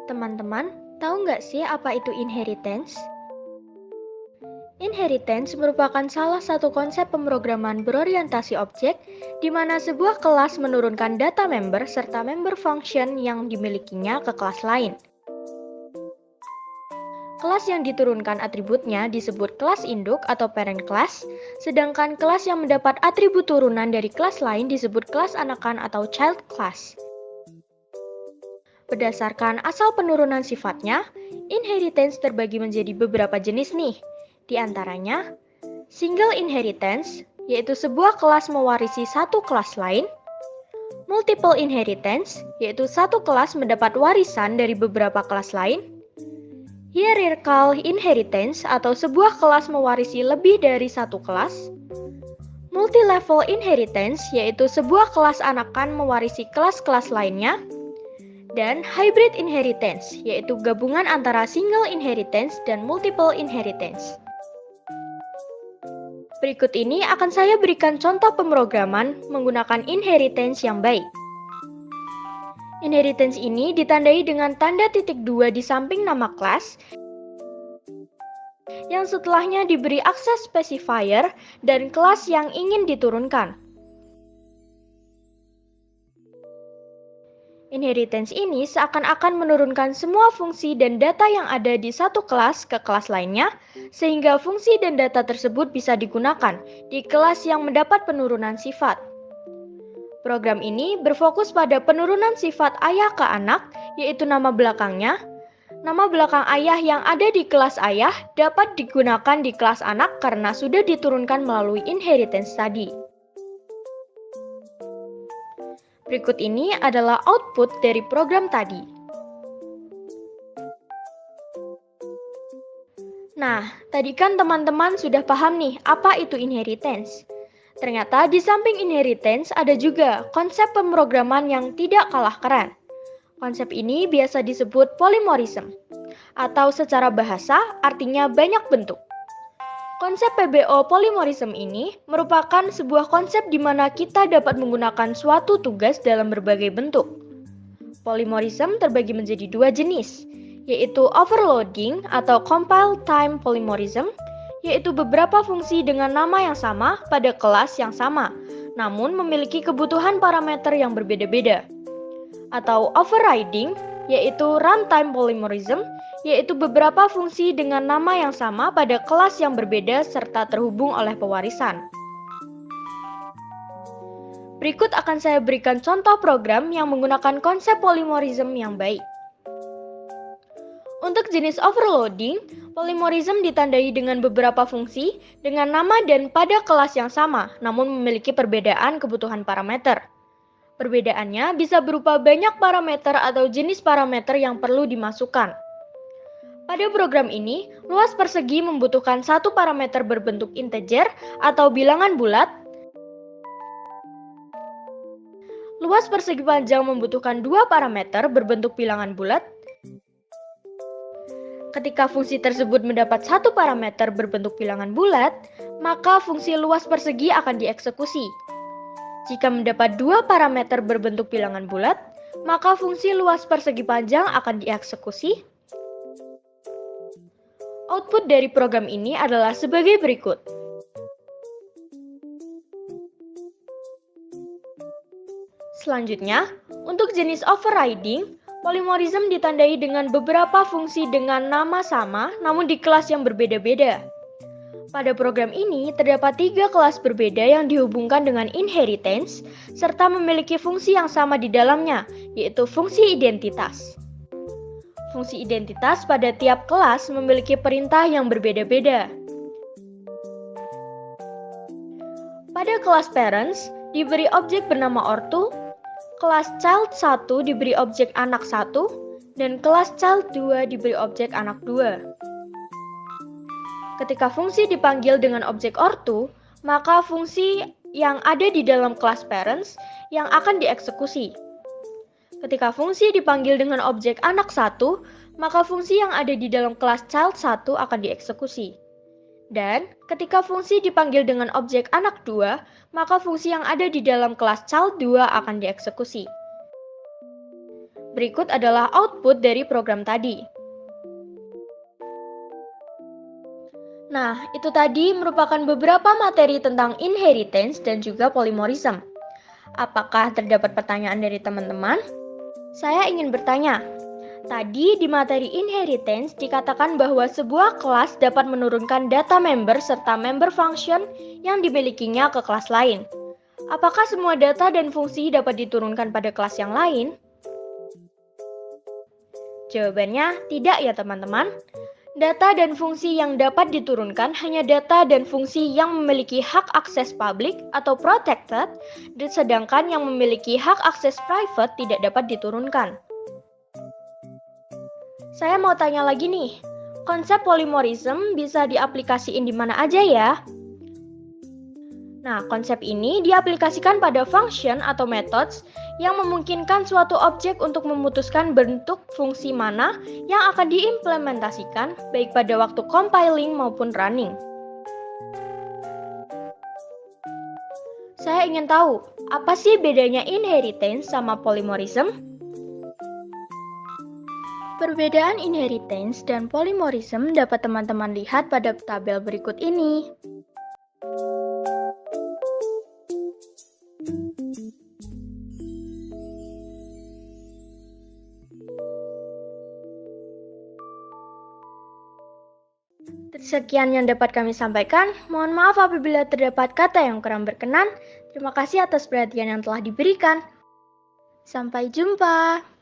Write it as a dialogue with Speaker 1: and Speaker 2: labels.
Speaker 1: Teman-teman, tahu nggak sih apa itu inheritance? Inheritance merupakan salah satu konsep pemrograman berorientasi objek di mana sebuah kelas menurunkan data member serta member function yang dimilikinya ke kelas lain. Kelas yang diturunkan atributnya disebut kelas induk atau parent class, sedangkan kelas yang mendapat atribut turunan dari kelas lain disebut kelas anakan atau child class. Berdasarkan asal penurunan sifatnya, inheritance terbagi menjadi beberapa jenis nih. Di antaranya, single inheritance, yaitu sebuah kelas mewarisi satu kelas lain. Multiple inheritance, yaitu satu kelas mendapat warisan dari beberapa kelas lain. Hierarchical inheritance, atau sebuah kelas mewarisi lebih dari satu kelas. Multi-level inheritance, yaitu sebuah kelas anakan mewarisi kelas-kelas lainnya. Dan hybrid inheritance, yaitu gabungan antara single inheritance dan multiple inheritance. Berikut ini akan saya berikan contoh pemrograman menggunakan inheritance yang baik. Inheritance ini ditandai dengan tanda titik 2 di samping nama kelas, yang setelahnya diberi akses specifier dan kelas yang ingin diturunkan. Inheritance ini seakan-akan menurunkan semua fungsi dan data yang ada di satu kelas ke kelas lainnya, sehingga fungsi dan data tersebut bisa digunakan di kelas yang mendapat penurunan sifat. Program ini berfokus pada penurunan sifat ayah ke anak, yaitu nama belakangnya. Nama belakang ayah yang ada di kelas ayah dapat digunakan di kelas anak karena sudah diturunkan melalui inheritance tadi. Berikut ini adalah output dari program tadi. Nah, tadi kan teman-teman sudah paham nih apa itu inheritance. Ternyata di samping inheritance ada juga konsep pemrograman yang tidak kalah keren. Konsep ini biasa disebut polymorphism, atau secara bahasa artinya banyak bentuk. Konsep PBO polymorphism ini merupakan sebuah konsep di mana kita dapat menggunakan suatu tugas dalam berbagai bentuk. Polymorphism terbagi menjadi dua jenis, yaitu overloading atau compile time polymorphism, yaitu beberapa fungsi dengan nama yang sama pada kelas yang sama, namun memiliki kebutuhan parameter yang berbeda-beda. Atau overriding, yaitu runtime polymorphism, yaitu beberapa fungsi dengan nama yang sama pada kelas yang berbeda serta terhubung oleh pewarisan. Berikut akan saya berikan contoh program yang menggunakan konsep polymorphism yang baik. Untuk jenis overloading, polymorphism ditandai dengan beberapa fungsi dengan nama dan pada kelas yang sama, namun memiliki perbedaan kebutuhan parameter. Perbedaannya bisa berupa banyak parameter atau jenis parameter yang perlu dimasukkan. Pada program ini, luas persegi membutuhkan satu parameter berbentuk integer atau bilangan bulat. Luas persegi panjang membutuhkan dua parameter berbentuk bilangan bulat. Ketika fungsi tersebut mendapat satu parameter berbentuk bilangan bulat, maka fungsi luas persegi akan dieksekusi. Jika mendapat dua parameter berbentuk bilangan bulat, maka fungsi luas persegi panjang akan dieksekusi. Output dari program ini adalah sebagai berikut. Selanjutnya, untuk jenis overriding, polymorphism ditandai dengan beberapa fungsi dengan nama sama namun di kelas yang berbeda-beda. Pada program ini terdapat tiga kelas berbeda yang dihubungkan dengan inheritance serta memiliki fungsi yang sama di dalamnya, yaitu fungsi identitas. Fungsi identitas pada tiap kelas memiliki perintah yang berbeda-beda. Pada kelas parents diberi objek bernama ortu, kelas child 1 diberi objek anak 1, dan kelas child 2 diberi objek anak 2. Ketika fungsi dipanggil dengan objek ortu, maka fungsi yang ada di dalam kelas parents yang akan dieksekusi. Ketika fungsi dipanggil dengan objek anak 1, maka fungsi yang ada di dalam kelas child 1 akan dieksekusi. Dan ketika fungsi dipanggil dengan objek anak 2, maka fungsi yang ada di dalam kelas child 2 akan dieksekusi. Berikut adalah output dari program tadi. Nah, itu tadi merupakan beberapa materi tentang inheritance dan juga polymorphism. Apakah terdapat pertanyaan dari teman-teman? Saya ingin bertanya. Tadi di materi inheritance dikatakan bahwa sebuah kelas dapat menurunkan data member serta member function yang dimilikinya ke kelas lain. Apakah semua data dan fungsi dapat diturunkan pada kelas yang lain? Jawabannya tidak ya teman-teman. Data dan fungsi yang dapat diturunkan hanya data dan fungsi yang memiliki hak akses public atau protected, sedangkan yang memiliki hak akses private tidak dapat diturunkan. Saya mau tanya lagi nih, konsep polymorphism bisa diaplikasiin di mana aja ya? Nah, konsep ini diaplikasikan pada function atau methods yang memungkinkan suatu objek untuk memutuskan bentuk fungsi mana yang akan diimplementasikan baik pada waktu compiling maupun running. Saya ingin tahu, apa sih bedanya inheritance sama polymorphism? Perbedaan inheritance dan polymorphism dapat teman-teman lihat pada tabel berikut ini. Sekian yang dapat kami sampaikan. Mohon maaf apabila terdapat kata yang kurang berkenan. Terima kasih atas perhatian yang telah diberikan. Sampai jumpa.